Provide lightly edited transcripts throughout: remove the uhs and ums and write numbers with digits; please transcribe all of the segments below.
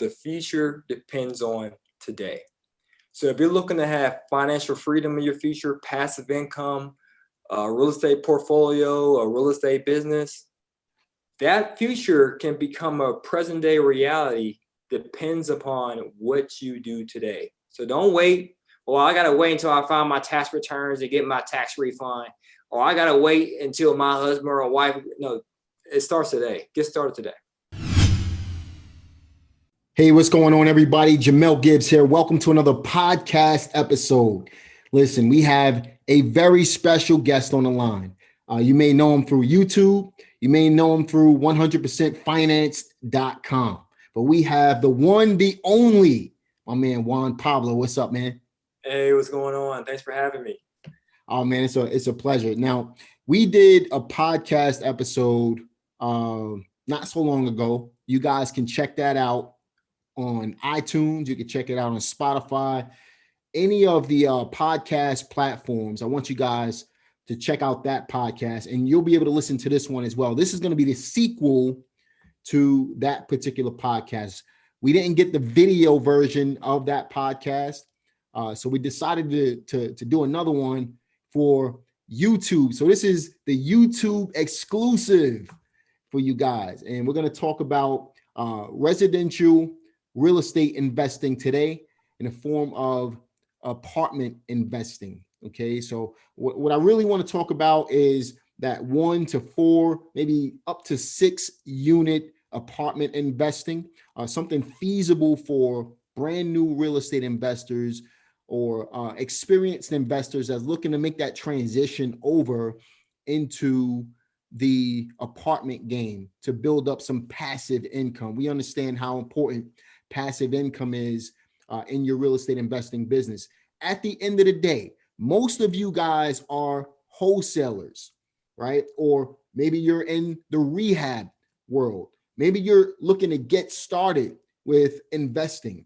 the future depends on today. So if you're looking to have financial freedom in your future, passive income, a real estate portfolio, a real estate business, that future can become a present day reality, depends upon what you do today. So don't wait. Well, I got to wait until I file my tax returns to get my tax refund. Or I got to wait until my husband or wife. No, it starts today. Get started today. Hey, what's going on, everybody? Jamel Gibbs here. Welcome to another podcast episode. Listen, we have a very special guest on the line. You may know him through YouTube. You may know him through 100%finance.com. But we have the one, the only, my man, Juan Pablo. What's up, man? Hey, what's going on? Thanks for having me. Oh, man, it's a pleasure. Now, we did a podcast episode not so long ago. You guys can check that out on iTunes. You can check it out on Spotify, any of the podcast platforms. I want you guys to check out that podcast, and you'll be able to listen to this one as well. This is going to be the sequel to that particular podcast. We didn't get the video version of that podcast, so we decided to do another one for YouTube. So this is the YouTube exclusive for you guys, and we're going to talk about residential real estate investing today in the form of apartment investing. Okay, so what I really want to talk about is that 1 to 4, maybe up to 6 unit apartment investing, something feasible for brand new real estate investors or experienced investors that's looking to make that transition over into the apartment game to build up some passive income. We understand how important passive income is in your real estate investing business. At the end of the day, most of you guys are wholesalers, right? Or maybe you're in the rehab world. Maybe you're looking to get started with investing.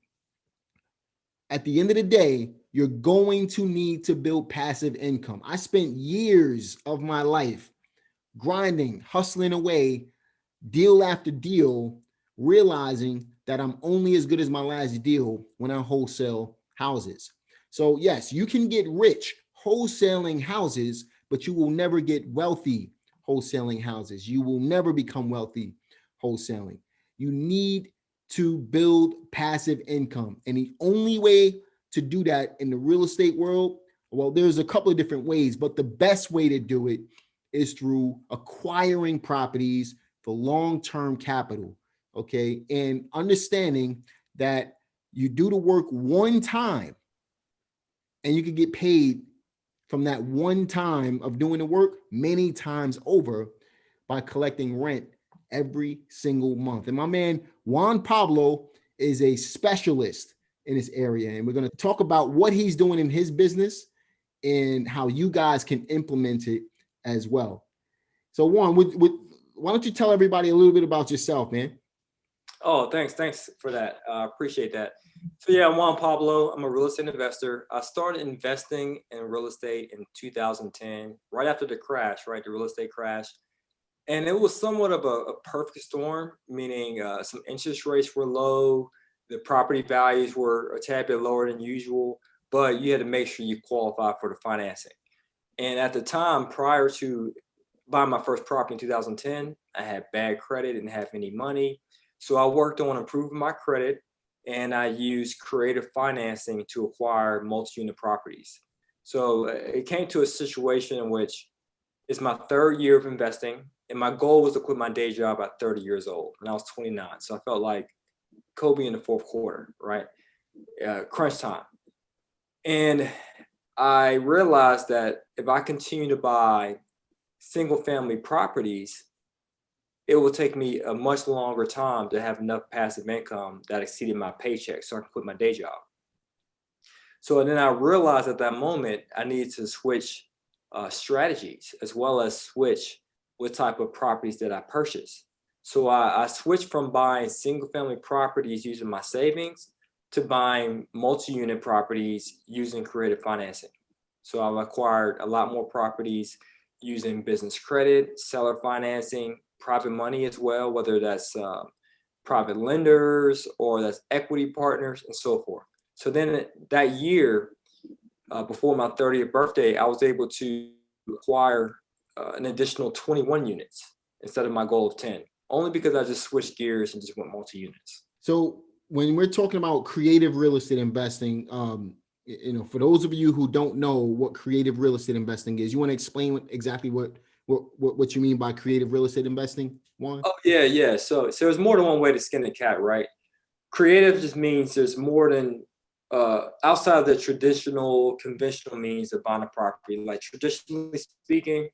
At the end of the day, you're going to need to build passive income. I spent years of my life grinding, hustling away, deal after deal, realizing that I'm only as good as my last deal when I wholesale houses. So yes, you can get rich wholesaling houses, but you will never get wealthy wholesaling houses. You will never become wealthy wholesaling. You need to build passive income. And the only way to do that in the real estate world, well, there's a couple of different ways, but the best way to do it is through acquiring properties for long-term capital. Okay. And understanding that you do the work one time and you can get paid from that one time of doing the work many times over by collecting rent every single month. And my man, Juan Pablo, is a specialist in this area. And we're going to talk about what he's doing in his business and how you guys can implement it as well. So Juan, why don't you tell everybody a little bit about yourself, man? Oh, thanks for that. I appreciate that. So yeah, I'm Juan Pablo. I'm a real estate investor. I started investing in real estate in 2010, right after the crash, right? The real estate crash. And it was somewhat of a perfect storm, meaning some interest rates were low. The property values were a tad bit lower than usual, but you had to make sure you qualify for the financing. And at the time, prior to buying my first property in 2010, I had bad credit, didn't have any money. So I worked on improving my credit, and I used creative financing to acquire multi-unit properties. So it came to a situation in which it's my 3rd year of investing, and my goal was to quit my day job at 30 years old, and I was 29. So I felt like Kobe in the 4th quarter, right? Crunch time. And I realized that if I continue to buy single family properties, it will take me a much longer time to have enough passive income that exceeded my paycheck so I can quit my day job. So then I realized at that moment, I needed to switch strategies as well as switch what type of properties that I purchase. So I switched from buying single family properties using my savings to buying multi-unit properties using creative financing. So I've acquired a lot more properties using business credit, seller financing, private money as well, whether that's private lenders, or that's equity partners, and so forth. So then that year, before my 30th birthday, I was able to acquire an additional 21 units instead of my goal of 10, only because I just switched gears and just went multi-units. So when we're talking about creative real estate investing, for those of you who don't know what creative real estate investing is, you want to explain exactly what you mean by creative real estate investing, Juan? Oh, yeah. So there's more than one way to skin the cat, right? Creative just means there's more than outside of the traditional, conventional means of buying a property. Like traditionally speaking,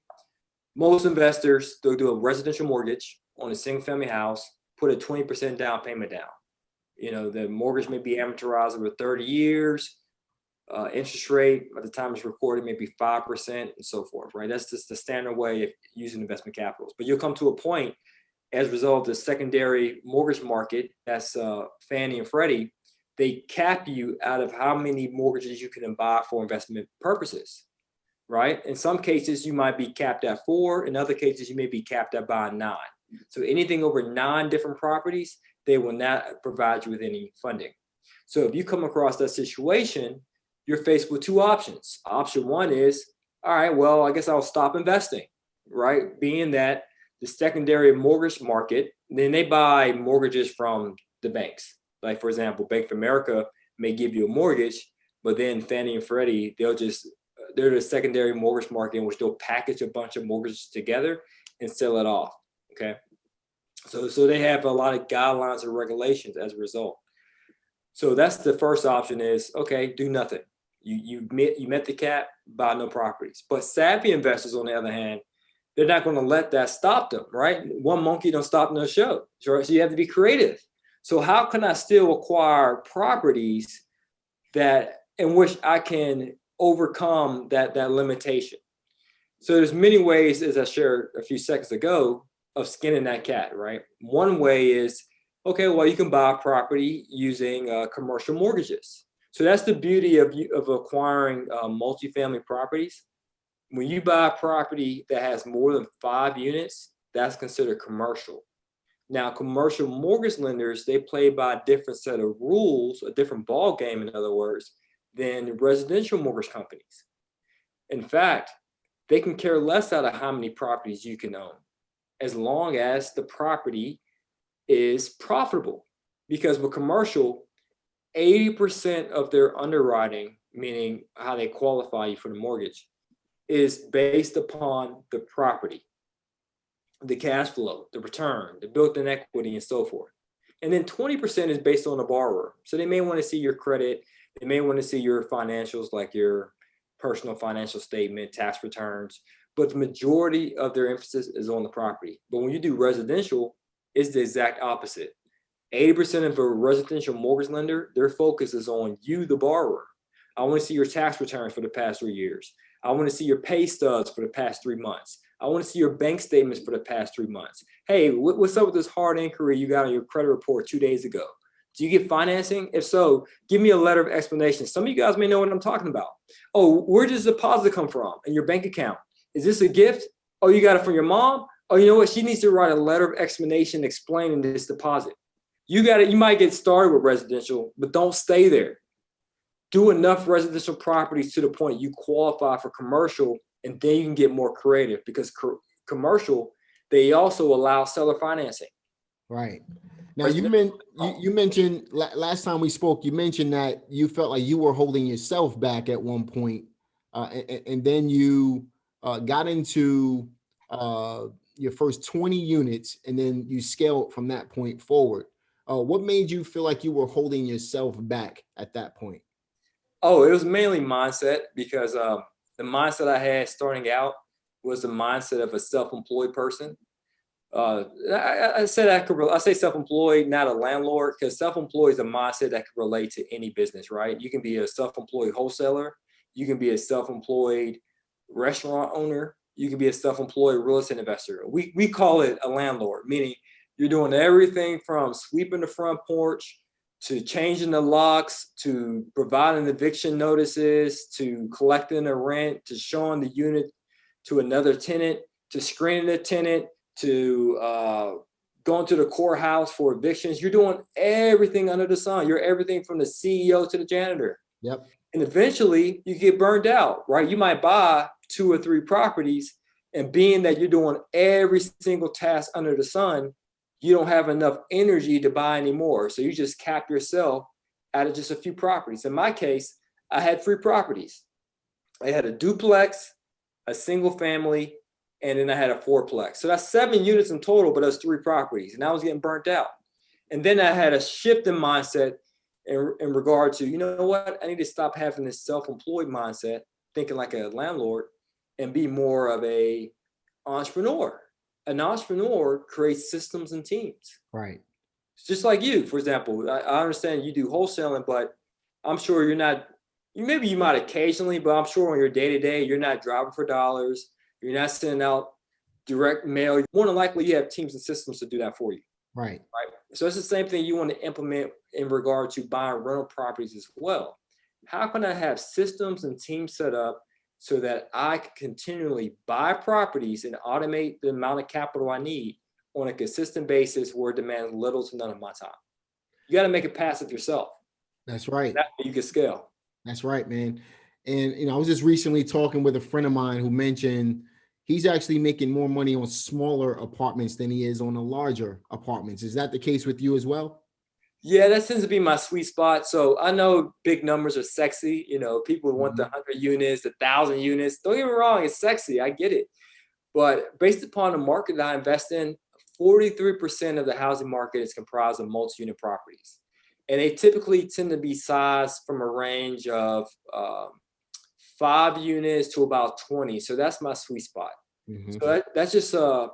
most investors, they'll do a residential mortgage on a single family house, put a 20% down payment down. The mortgage may be amortized over 30 years. Interest rate at the time it's recorded may be 5% and so forth, right? That's just the standard way of using investment capitals. But you'll come to a point as a result of the secondary mortgage market, that's Fannie and Freddie, they cap you out of how many mortgages you can buy for investment purposes, right? In some cases, you might be capped at 4. In other cases, you may be capped at by 9. So anything over 9 different properties, they will not provide you with any funding. So if you come across that situation, you're faced with 2 options. Option 1 is, all right, well, I guess I'll stop investing, right? Being that the secondary mortgage market, then they buy mortgages from the banks. Like, for example, Bank of America may give you a mortgage, but then Fannie and Freddie, they're the secondary mortgage market in which they'll package a bunch of mortgages together and sell it off, okay? So they have a lot of guidelines and regulations as a result. So that's the first option is, okay, do nothing. You met the cap, buy no properties. But savvy investors, on the other hand, they're not going to let that stop them, right? One monkey don't stop no show, right? So you have to be creative. So how can I still acquire properties in which I can overcome that limitation? So there's many ways, as I shared a few seconds ago, of skinning that cat, right? One way is, okay, well, you can buy a property using commercial mortgages. So that's the beauty of acquiring multifamily properties. When you buy a property that has more than 5 units, that's considered commercial. Now, commercial mortgage lenders, they play by a different set of rules, a different ball game, in other words, than residential mortgage companies. In fact, they can care less out of how many properties you can own, as long as the property is profitable. Because with commercial, 80% of their underwriting, meaning how they qualify you for the mortgage, is based upon the property, the cash flow, the return, the built-in equity, and so forth. And then 20% is based on the borrower. So they may want to see your credit. They may want to see your financials, like your personal financial statement, tax returns. But the majority of their emphasis is on the property. But when you do residential, it's the exact opposite. 80% of a residential mortgage lender, their focus is on you, the borrower. I want to see your tax returns for the past 3 years. I want to see your pay stubs for the past 3 months. I want to see your bank statements for the past 3 months. Hey, what's up with this hard inquiry you got on your credit report 2 days ago? Do you get financing? If so, give me a letter of explanation. Some of you guys may know what I'm talking about. Oh, where does the deposit come from in your bank account? Is this a gift? Oh, you got it from your mom? Oh, you know what? She needs to write a letter of explanation explaining this deposit. You might get started with residential, but don't stay there. Do enough residential properties to the point you qualify for commercial, and then you can get more creative, because commercial, they also allow seller financing. Right. Now, you mentioned last time we spoke, you mentioned that you felt like you were holding yourself back at one point, and then you got into your first 20 units, and then you scaled from that point forward. What made you feel like you were holding yourself back at that point? Oh, it was mainly mindset, because the mindset I had starting out was the mindset of a self-employed person. I say self-employed, not a landlord, because self-employed is a mindset that can relate to any business, right? You can be a self-employed wholesaler. You can be a self-employed restaurant owner. You can be a self-employed real estate investor. We call it a landlord, meaning you're doing everything from sweeping the front porch to changing the locks, to providing eviction notices, to collecting the rent, to showing the unit to another tenant, to screening the tenant, to going to the courthouse for evictions. You're doing everything under the sun. You're everything from the CEO to the janitor. Yep. And eventually you get burned out, right? You might buy 2 or 3 properties, and being that you're doing every single task under the sun, you don't have enough energy to buy anymore. So you just cap yourself out of just a few properties. In my case, I had 3 properties. I had a duplex, a single family, and then I had a 4-plex. So that's 7 units in total, but that's 3 properties. And I was getting burnt out. And then I had a shift in mindset in regard to, you know what, I need to stop having this self-employed mindset, thinking like a landlord, and be more of a entrepreneur. An entrepreneur creates systems and teams. Right. It's just like you, for example. I understand you do wholesaling, but I'm sure you're not, maybe you might occasionally, but I'm sure on your day-to-day, you're not driving for dollars. You're not sending out direct mail. More than likely, you have teams and systems to do that for you. Right. Right. So it's the same thing you want to implement in regard to buying rental properties as well. How can I have systems and teams set up so that I can continually buy properties and automate the amount of capital I need on a consistent basis where it demands little to none of my time? You got to make it passive yourself. That's right. That way you can scale. That's right, man. And I was just recently talking with a friend of mine who mentioned he's actually making more money on smaller apartments than he is on the larger apartments. Is that the case with you as well? Yeah, that tends to be my sweet spot. So I know big numbers are sexy. People want the 100 units, the 1,000 units. Don't get me wrong, it's sexy. I get it. But based upon the market that I invest in, 43% of the housing market is comprised of multi-unit properties. And they typically tend to be sized from a range of 5 units to about 20. So that's my sweet spot. Mm-hmm. So that's just a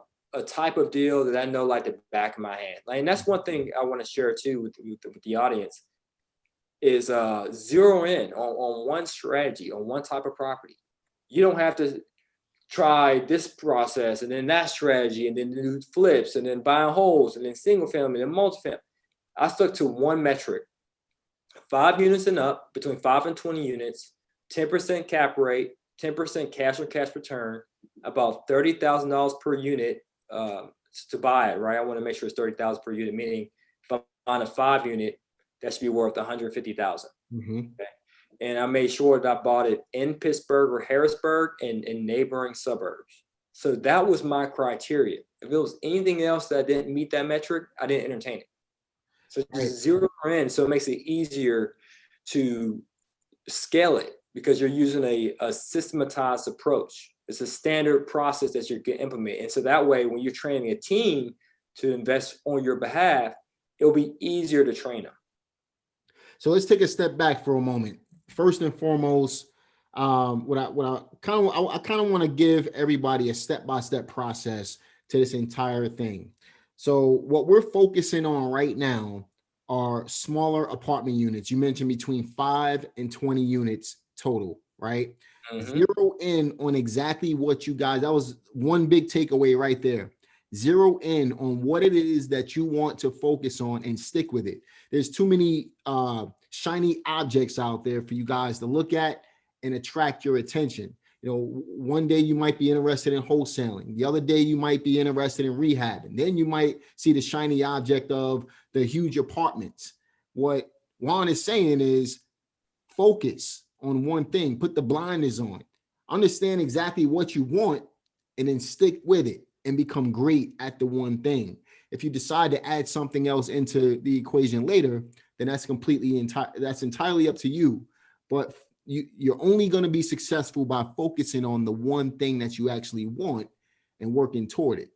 type of deal that I know like the back of my hand. And that's one thing I want to share too with the audience is zero in on one strategy, on one type of property. You don't have to try this process and then that strategy and then do flips and then buying wholes and then single family and multifamily. I stuck to one metric, 5 units and up, between 5 and 20 units, 10% cap rate, 10% cash on cash return, about $30,000 per unit to buy it, right? I want to make sure it's $30,000 per unit, meaning if I'm on a 5 unit, that should be worth $150,000. Mm-hmm. Okay. And I made sure that I bought it in Pittsburgh or Harrisburg and in neighboring suburbs. So that was my criteria. If it was anything else that didn't meet that metric, I didn't entertain it. So just zero in, so it makes it easier to scale it because you're using a systematized approach. It's a standard process that you're going to implement. And so that way, when you're training a team to invest on your behalf, it'll be easier to train them. So let's take a step back for a moment. First and foremost, what I kind of want to give everybody a step-by-step process to this entire thing. So what we're focusing on right now are smaller apartment units. You mentioned between 5 and 20 units total, right? Mm-hmm. Zero in on exactly what you guys, that was one big takeaway right there. Zero in on what it is that you want to focus on and stick with it. There's too many shiny objects out there for you guys to look at and attract your attention. One day you might be interested in wholesaling. The other day you might be interested in rehab. And then you might see the shiny object of the huge apartments. What Juan is saying is focus on one thing, put the blinders on, understand exactly what you want, and then stick with it and become great at the one thing. If you decide to add something else into the equation later, then that's entirely up to you. But you're only going to be successful by focusing on the one thing that you actually want and working toward it,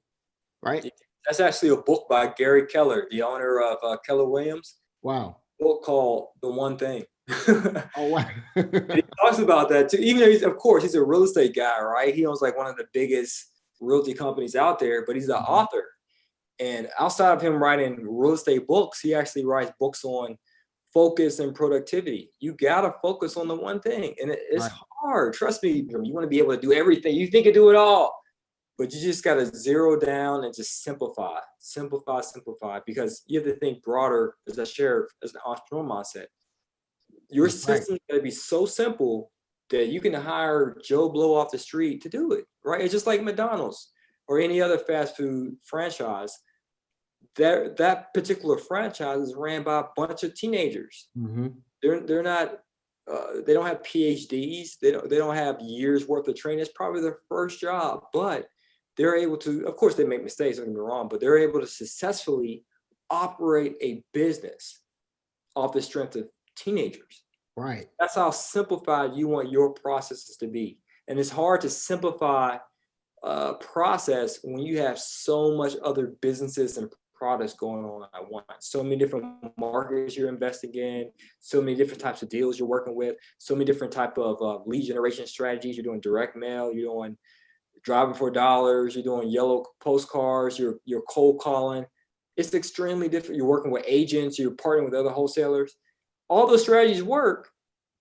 right? That's actually a book by Gary Keller, the owner of Keller Williams. Wow. A book called The One Thing. Oh, wow. He talks about that too. Even though he's a real estate guy, right? He owns like one of the biggest realty companies out there, but he's an author. And outside of him writing real estate books, he actually writes books on focus and productivity. You got to focus on the one thing. And it's hard. Trust me, you want to be able to do everything. You think you do it all, but you just got to zero down and just simplify, because you have to think broader, as I share, as an entrepreneur mindset. Your system is going to be so simple that you can hire Joe Blow off the street to do it, right? It's just like McDonald's or any other fast food franchise. that particular franchise is ran by a bunch of teenagers. They're not they don't have PhDs. They don't have years worth of training. It's probably their first job, but they're able to, of course they make mistakes, don't get me wrong, but they're able to successfully operate a business off the strength of teenagers. Right. That's how simplified you want your processes to be. And it's hard to simplify process when you have so much other businesses and products going on at once. So many different markets you're investing in, so many different types of deals you're working with, so many different type of lead generation strategies. You're doing direct mail, you're doing driving for dollars, you're doing yellow postcards, you're cold calling. It's extremely different. You're working with agents, you're partnering with other wholesalers. All those strategies work,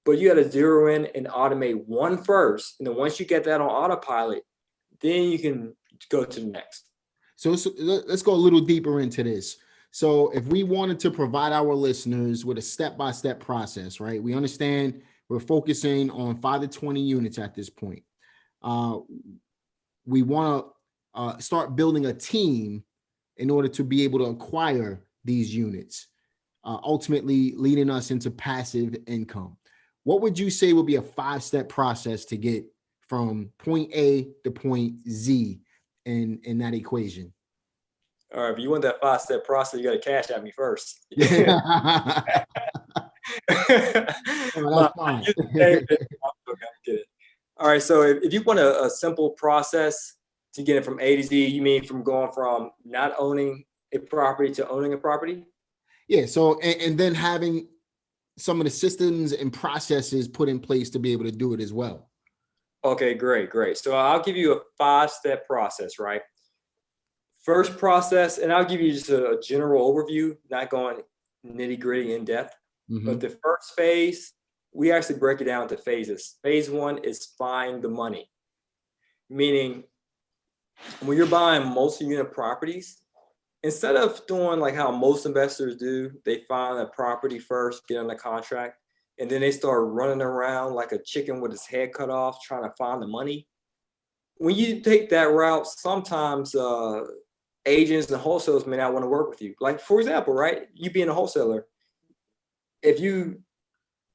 but you got to zero in and automate one first. And then once you get that on autopilot, then you can go to the next. So let's go a little deeper into this. So if we wanted to provide our listeners with a step-by-step process, right? We understand we're focusing on 5 to 20 units at this point. We want to start building a team in order to be able to acquire these units, ultimately leading us into passive income. What would you say would be a 5-step process to get from point A to point Z in that equation? All right, if you want that 5-step process, you got to cash at me first. Oh, that's fine. All right, so if you want a simple process to get it from A to Z, you mean from going from not owning a property to owning a property? Yeah, so and then having some of the systems and processes put in place to be able to do it as well. Okay, great. So I'll give you a 5-step process, right? First process, and I'll give you just a general overview, not going nitty gritty in depth. But the first phase, we actually break it down into phases. Phase 1 is find the money. Meaning when you're buying multi-unit properties, instead of doing like how most investors do, they find a property first, get on the contract, and then they start running around like a chicken with its head cut off, trying to find the money. When you take that route, sometimes agents and wholesalers may not want to work with you. Like, for example, right? You being a wholesaler, if you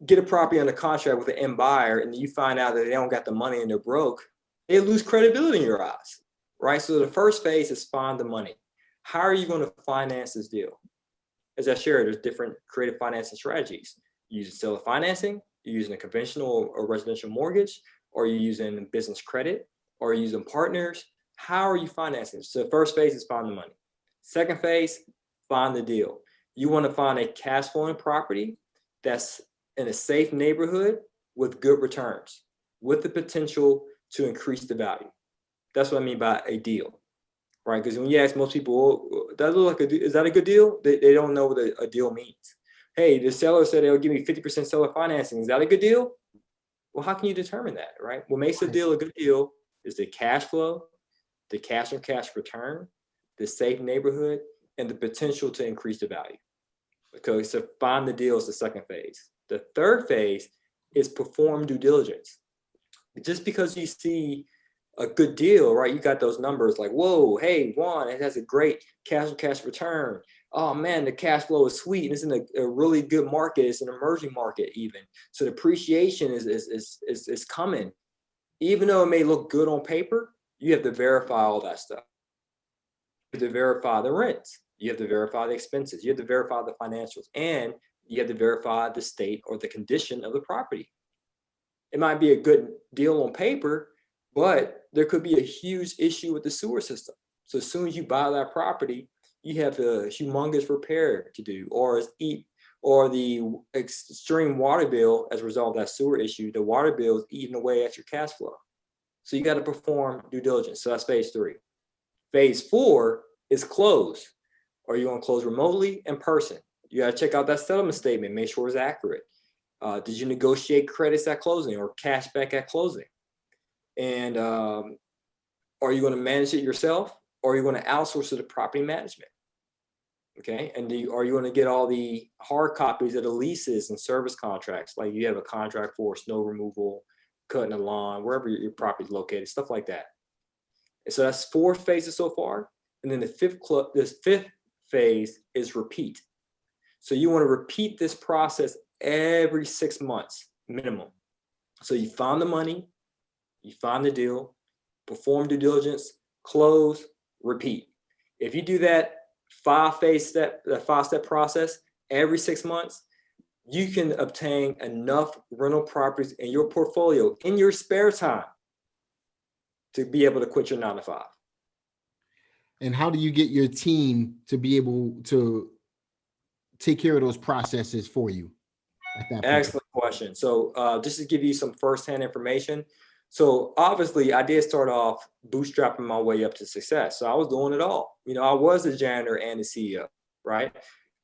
get a property under contract with an end buyer and you find out that they don't got the money and they're broke, they lose credibility in your eyes, right? So the first phase is find the money. How are you going to finance this deal? As I shared, there's different creative financing strategies. You're using seller financing, you're using a conventional or residential mortgage, or you're using business credit, or you're using partners. How are you financing? So the first phase is find the money. Second phase, find the deal. You want to find a cash flowing property that's in a safe neighborhood with good returns, with the potential to increase the value. That's what I mean by a deal, right? Because when you ask most people, is that a good deal? They don't know what a deal means. Hey, the seller said they'll give me 50% seller financing. Is that a good deal? Well, how can you determine that, right? What makes a deal a good deal is the cash flow, the cash on cash return, the safe neighborhood, and the potential to increase the value. Okay, so find the deal is the second phase. The third phase is perform due diligence. Just because you see a good deal, right? You got those numbers like, whoa, hey, Juan, it has a great cash on cash return. Oh man, the cash flow is sweet. And it's in a really good market. It's an emerging market even. So the appreciation is coming. Even though it may look good on paper, you have to verify all that stuff. You have to verify the rents. You have to verify the expenses. You have to verify the financials. And you have to verify the state or the condition of the property. It might be a good deal on paper, but there could be a huge issue with the sewer system. So as soon as you buy that property, you have a humongous repair to do, or the extreme water bill as a result of that sewer issue. The water bill is eating away at your cash flow. So you got to perform due diligence. So that's phase 3. Phase 4 is close. Are you going to close remotely, in person? You got to check out that settlement statement, make sure it's accurate. Did you negotiate credits at closing or cash back at closing? And are you going to manage it yourself, or are you going to outsource it to property management? Okay, and are you going to get all the hard copies of the leases and service contracts? Like you have a contract for snow removal, cutting a lawn, wherever your property is located, stuff like that. And so that's 4 phases so far. And then the fifth phase is repeat. So you want to repeat this process every 6 months minimum. So you find the money, you find the deal, perform due diligence, close, repeat. If you do that five-step process every 6 months, you can obtain enough rental properties in your portfolio in your spare time to be able to quit your 9 to 5. And how do you get your team to be able to take care of those processes for you at that point? Excellent question. So just to give you some firsthand information. So obviously I did start off bootstrapping my way up to success. So I was doing it all. I was the janitor and the CEO, right?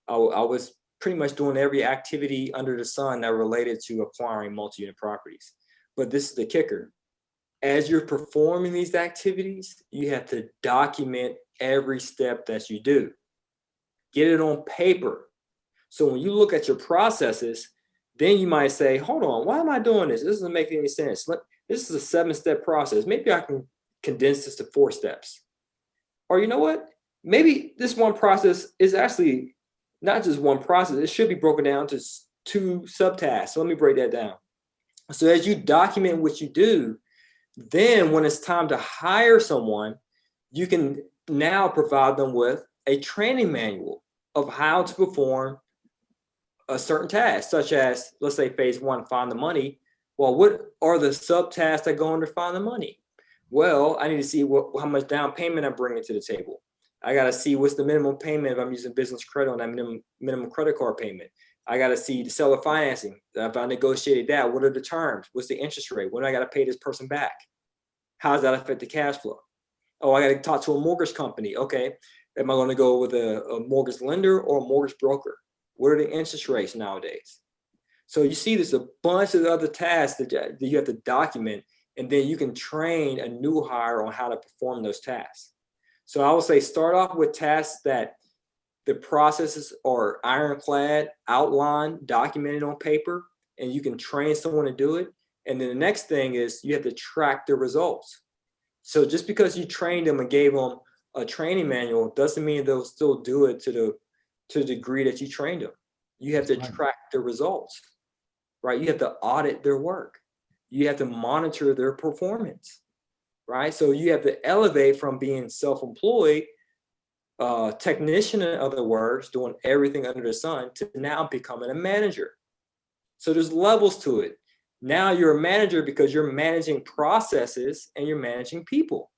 I was pretty much doing every activity under the sun that related to acquiring multi-unit properties. But this is the kicker. As you're performing these activities, you have to document every step that you do. Get it on paper. So when you look at your processes, then you might say, hold on, why am I doing this? This doesn't make any sense. This is a 7-step process. Maybe I can condense this to 4 steps. Or you know what? Maybe this one process is actually not just one process. It should be broken down to 2 subtasks. So let me break that down. So as you document what you do, then when it's time to hire someone, you can now provide them with a training manual of how to perform a certain task, such as, let's say, phase 1, find the money. Well, what are the subtasks that go under find the money? Well, I need to see how much down payment I'm bringing to the table. I got to see what's the minimum payment if I'm using business credit on that minimum credit card payment. I got to see the seller financing. If I negotiated that, what are the terms? What's the interest rate? When do I got to pay this person back? How does that affect the cash flow? Oh, I got to talk to a mortgage company. Okay, am I going to go with a mortgage lender or a mortgage broker? What are the interest rates nowadays? So you see there's a bunch of other tasks that you have to document, and then you can train a new hire on how to perform those tasks. So I would say start off with tasks that the processes are ironclad, outlined, documented on paper, and you can train someone to do it. And then the next thing is you have to track the results. So just because you trained them and gave them a training manual doesn't mean they'll still do it to the degree that you trained them. You have to track the results, right? You have to audit their work. You have to monitor their performance, right? So you have to elevate from being self-employed, technician, in other words, doing everything under the sun, to now becoming a manager. So there's levels to it. Now you're a manager because you're managing processes and you're managing people.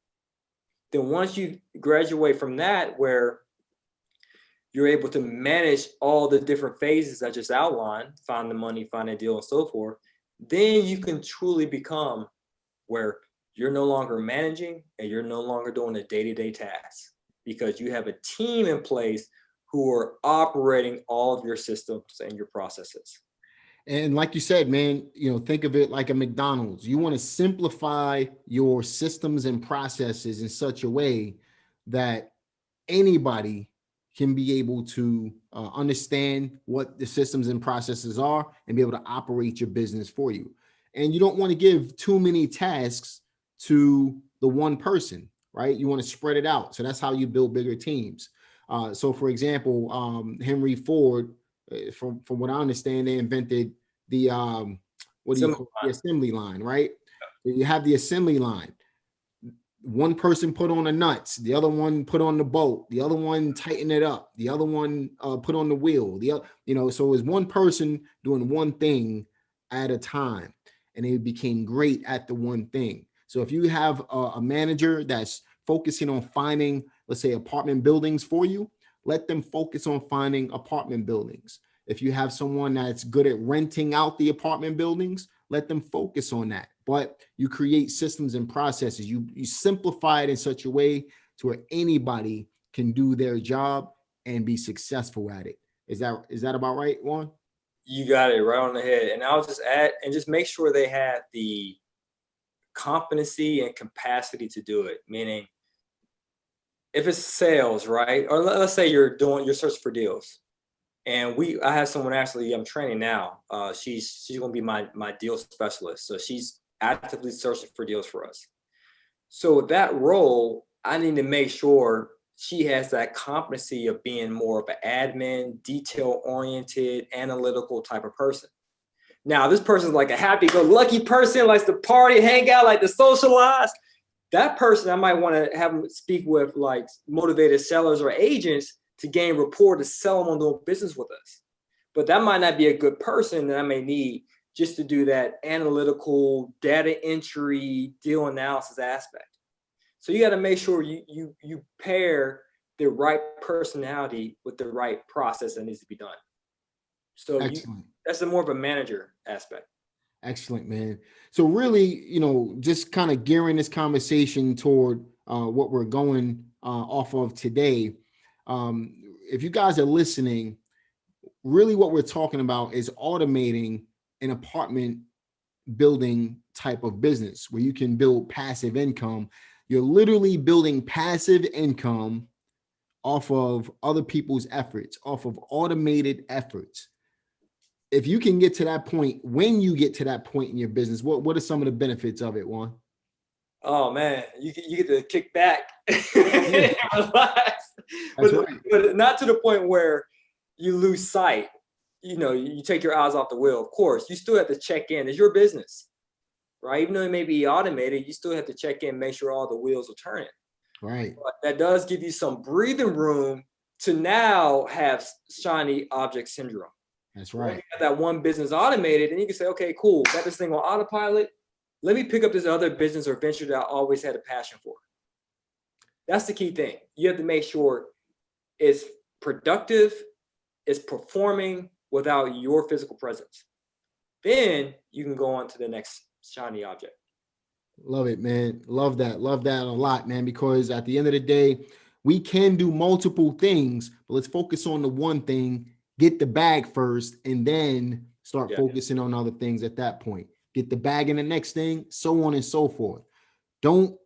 Then once you graduate from that, where you're able to manage all the different phases I just outlined, find the money, find a deal, and so forth, then you can truly become where you're no longer managing and you're no longer doing the day-to-day tasks, because you have a team in place who are operating all of your systems and your processes. And like you said, man, think of it like a McDonald's. You want to simplify your systems and processes in such a way that anybody can be able to understand what the systems and processes are and be able to operate your business for you. And you don't want to give too many tasks to the one person, right? You want to spread it out. So that's how you build bigger teams. So for example, Henry Ford, from what I understand, they invented the the assembly line, right? You have the assembly line. One person put on the nuts, the other one put on the bolt, the other one tighten it up, the other one put on the wheel. So it's one person doing one thing at a time, and they became great at the one thing. So if you have a manager that's focusing on finding, let's say, apartment buildings for you, let them focus on finding apartment buildings. If you have someone that's good at renting out the apartment buildings, let them focus on that. But you create systems and processes. You simplify it in such a way to where anybody can do their job and be successful at it. Is that about right, Juan? You got it right on the head. And I'll just add and just make sure they have the competency and capacity to do it. Meaning, if it's sales, right? Or let's say you're searching for deals. And I have someone actually I'm training now. She's going to be my deal specialist. So she's actively searching for deals for us. So with that role, I need to make sure she has that competency of being more of an admin, detail-oriented, analytical type of person. Now, this person's like a happy-go-lucky person, likes to party, hang out, like to socialize. That person, I might want to have them speak with like motivated sellers or agents to gain rapport to sell them on doing business with us. But that might not be a good person that I may need just to do that analytical data entry, deal analysis aspect. So you got to make sure you pair the right personality with the right process that needs to be done. So that's more of a manager aspect. Excellent, man. So really, just kind of gearing this conversation toward what we're going off of today. If you guys are listening, really what we're talking about is automating an apartment building type of business where you can build passive income. You're literally building passive income off of other people's efforts, off of automated efforts. If you can get to that point, when you get to that point in your business, what are some of the benefits of it, Juan? Oh man, you get to kick back and relax. But not to the point where you lose sight. You take your eyes off the wheel. Of course, you still have to check in. It's your business, right? Even though it may be automated, you still have to check in, make sure all the wheels are turning. Right. But that does give you some breathing room to now have shiny object syndrome. That's right. You have that one business automated, and you can say, okay, cool, got this thing on autopilot. Let me pick up this other business or venture that I always had a passion for. That's the key thing. You have to make sure it's productive, it's performing without your physical presence. Then you can go on to the next shiny object. Love it, man. Love that a lot, man, because at the end of the day, we can do multiple things, but let's focus on the one thing, get the bag first, and then start focusing on other things at that point. Get the bag in the next thing, so on and so forth. Don't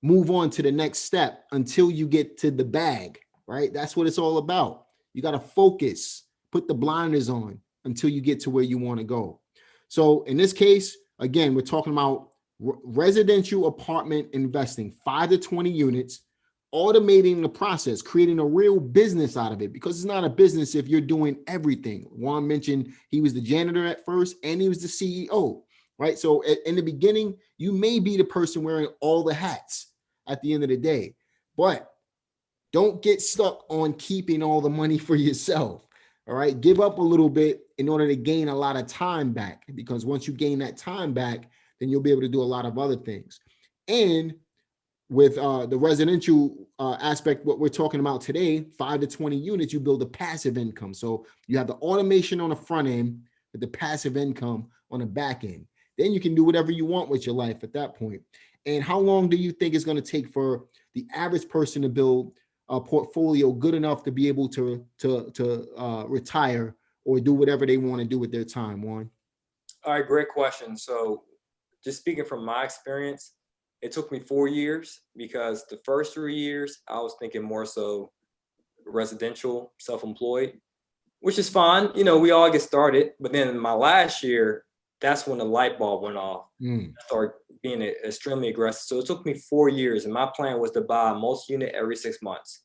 move on to the next step until you get to the bag, right? That's what it's all about. You got to focus, put the blinders on until you get to where you want to go. So in this case, again, we're talking about residential apartment investing, 5 to 20 units, automating the process, creating a real business out of it, because it's not a business if you're doing everything. Juan mentioned he was the janitor at first and he was the CEO, right? So in the beginning, you may be the person wearing all the hats at the end of the day, but don't get stuck on keeping all the money for yourself. All right. Give up a little bit in order to gain a lot of time back, because once you gain that time back, then you'll be able to do a lot of other things. And with the residential aspect, what we're talking about today, 5 to 20 units, you build a passive income. So you have the automation on the front end, with the passive income on the back end. Then you can do whatever you want with your life at that point. And how long do you think it's going to take for the average person to build a portfolio good enough to be able to retire or do whatever they want to do with their time, Juan? All right, great question. So just speaking from my experience, it took me 4 years, because the first 3 years I was thinking more so residential, self-employed, which is fine. We all get started. But then in my last year, that's when the light bulb went off. I started being extremely aggressive. So it took me 4 years, and my plan was to buy a multi-unit every 6 months.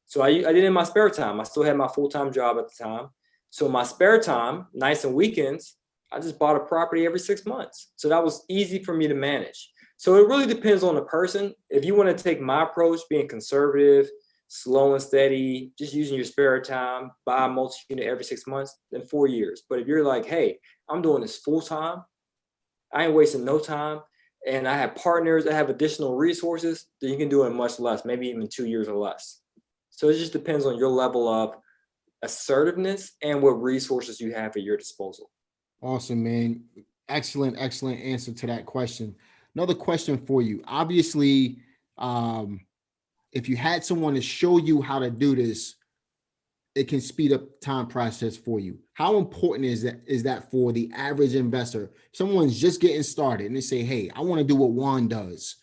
So I did it in my spare time. I still had my full-time job at the time. So my spare time, nights and weekends, I just bought a property every 6 months. So that was easy for me to manage. So it really depends on the person. If you want to take my approach, being conservative, slow and steady, just using your spare time, buy a multi-unit every 6 months, then 4 years. But if you're like, hey, I'm doing this full time, I ain't wasting no time, and I have partners that have additional resources, then you can do it in much less, maybe even 2 years or less. So it just depends on your level of assertiveness and what resources you have at your disposal. Awesome, man. Excellent answer to that question. Another question for you. Obviously, if you had someone to show you how to do this, it can speed up time process for you. How important is that for the average investor? Someone's just getting started and they say, hey, I want to do what Juan does.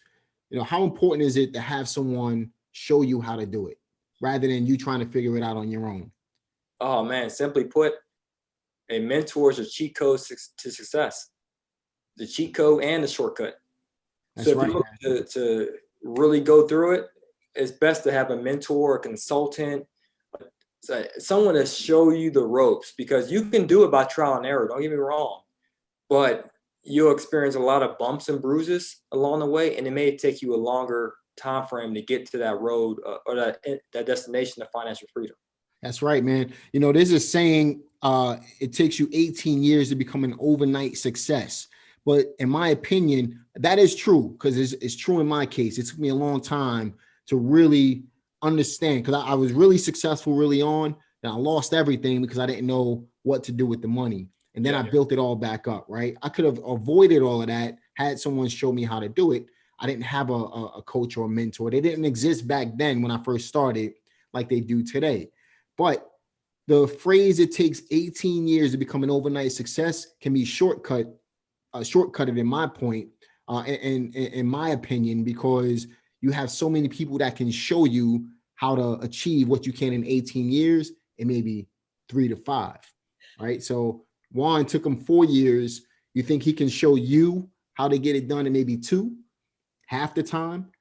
How important is it to have someone show you how to do it rather than you trying to figure it out on your own? Oh man, simply put, a mentor is a cheat code to success. The cheat code and the shortcut. That's so if you look to really go through it, it's best to have a mentor, a consultant, someone to show you the ropes, because you can do it by trial and error. Don't get me wrong, but you'll experience a lot of bumps and bruises along the way, and it may take you a longer time frame to get to that road or that destination of financial freedom. That's right, man. You know, there's a saying, it takes you 18 years to become an overnight success. But in my opinion, that is true, because it's true in my case. It took me a long time to really understand, because I was really successful early on, and I lost everything because I didn't know what to do with the money. And then I built it all back up, right? I could have avoided all of that had someone show me how to do it. I didn't have a coach or a mentor. They didn't exist back then when I first started like they do today. But the phrase, it takes 18 years to become an overnight success, can be shortcutted in my point, and in my opinion, because you have so many people that can show you how to achieve what you can in 18 years and maybe 3 to 5, right? So Juan took him 4 years. You think he can show you how to get it done in maybe 2, half the time?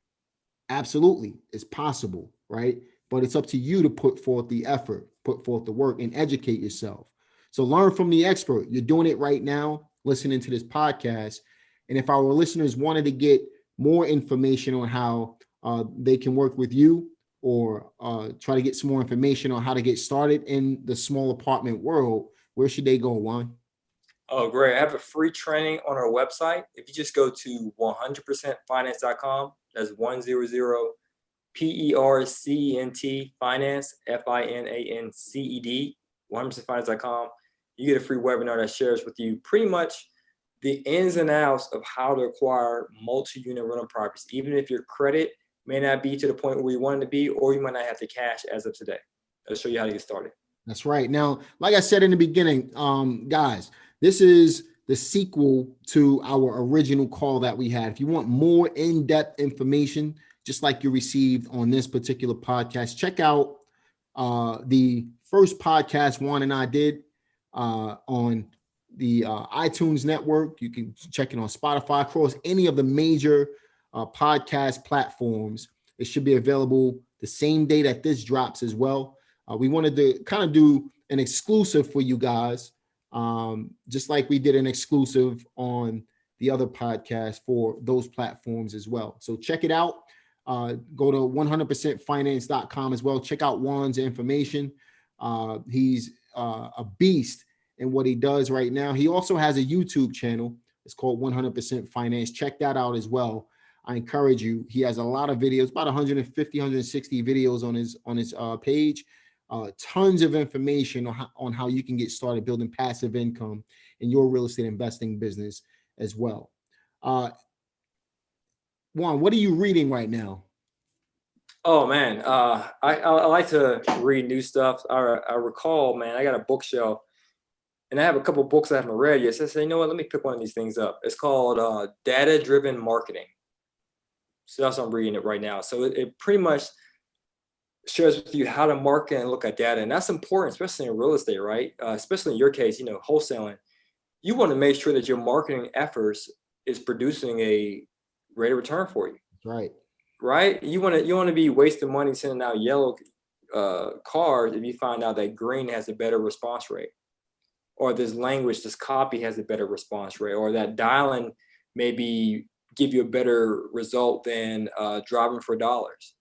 Absolutely, it's possible, right? But it's up to you to put forth the effort, put forth the work, and educate yourself. So learn from the expert. You're doing it right now, listening to this podcast. And if our listeners wanted to get more information on how they can work with you, or try to get some more information on how to get started in the small apartment world, where should they go, Juan? Oh, great. I have a free training on our website. If you just go to 100percentfinance.com, that's 100percent finance, FINANCED, 100percentfinance.com. You get a free webinar that shares with you pretty much the ins and outs of how to acquire multi-unit rental properties, even if your credit may not be to the point where you want it to be, or you might not have the cash as of today. I'll show you how to get started. That's right. Now, like I said in the beginning, guys, this is the sequel to our original call that we had. If you want more in-depth information, just like you received on this particular podcast, check out the first podcast Juan and I did on the iTunes network. You can check it on Spotify, across any of the major podcast platforms. It should be available the same day that this drops as well. We wanted to kind of do an exclusive for you guys, just like we did an exclusive on the other podcast for those platforms as well. So check it out. Go to 100percentfinance.com as well. Check out Juan's information. He's a beast in what he does right now. He also has a YouTube channel. It's called 100% Finance. Check that out as well. I encourage you. He has a lot of videos, about 150, 160 videos on his page. Tons of information on how you can get started building passive income in your real estate investing business as well. Juan, what are you reading right now? Oh man, I like to read new stuff. I recall, man, I got a bookshelf, and I have a couple books I haven't read yet. So I said, you know what? Let me pick one of these things up. It's called Data-Driven Marketing. So that's what I'm reading it right now. So it pretty much shares with you how to market and look at data, and that's important, especially in real estate, right? Especially in your case, wholesaling. You want to make sure that your marketing efforts is producing a rate of return for you. Right. You want to be wasting money sending out yellow cards if you find out that green has a better response rate, or this copy has a better response rate, or that dialing maybe give you a better result than driving for dollars.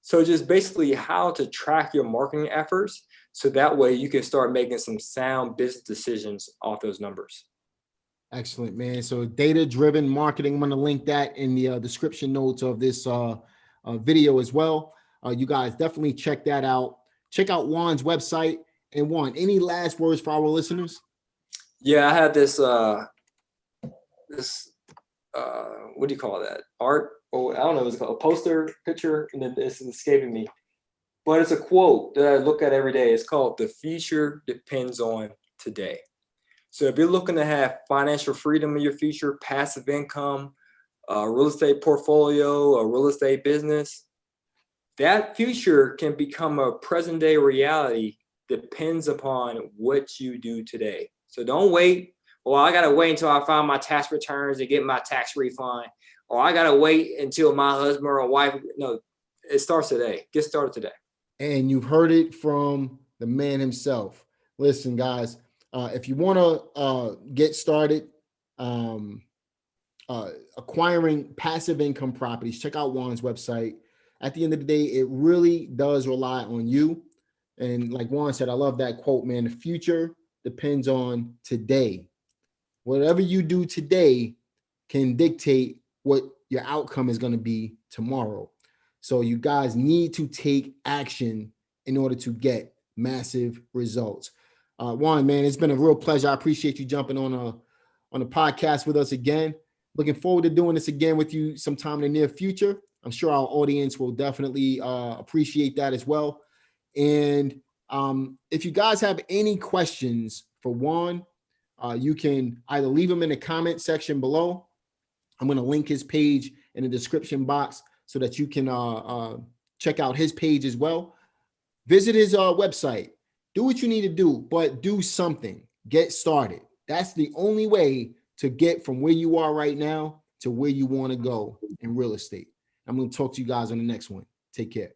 So just basically how to track your marketing efforts, so that way you can start making some sound business decisions off those numbers. Excellent, man. So data-driven marketing, I'm going to link that in the description notes of this video as well. You guys definitely check that out. Check out Juan's website. And Juan, any last words for our listeners? Yeah, I had this, what do you call that? Art? Oh, I don't know. It's called a poster picture, and then it's escaping me. But it's a quote that I look at every day. It's called "The future depends on today." So if you're looking to have financial freedom in your future, passive income, a real estate portfolio, a real estate business, that future can become a present day reality. Depends upon what you do today. So don't wait. Well, I got to wait until I file my tax returns to get my tax refund, or I got to wait until my husband or wife. No, It starts today. Get started today. And you've heard it from the man himself. Listen, guys, if you want to get started acquiring passive income properties, check out Juan's website. At the end of the day, it really does rely on you. And like Juan said, I love that quote, man. The future depends on today. Whatever you do today can dictate what your outcome is going to be tomorrow. So you guys need to take action in order to get massive results. Juan, man, it's been a real pleasure. I appreciate you jumping on a podcast with us again. Looking forward to doing this again with you sometime in the near future. I'm sure our audience will definitely appreciate that as well. And if you guys have any questions for Juan, you can either leave them in the comment section below. I'm going to link his page in the description box so that you can check out his page as well. Visit his website. Do what you need to do, but do something. Get started. That's the only way to get from where you are right now to where you want to go in real estate. I'm going to talk to you guys on the next one. Take care.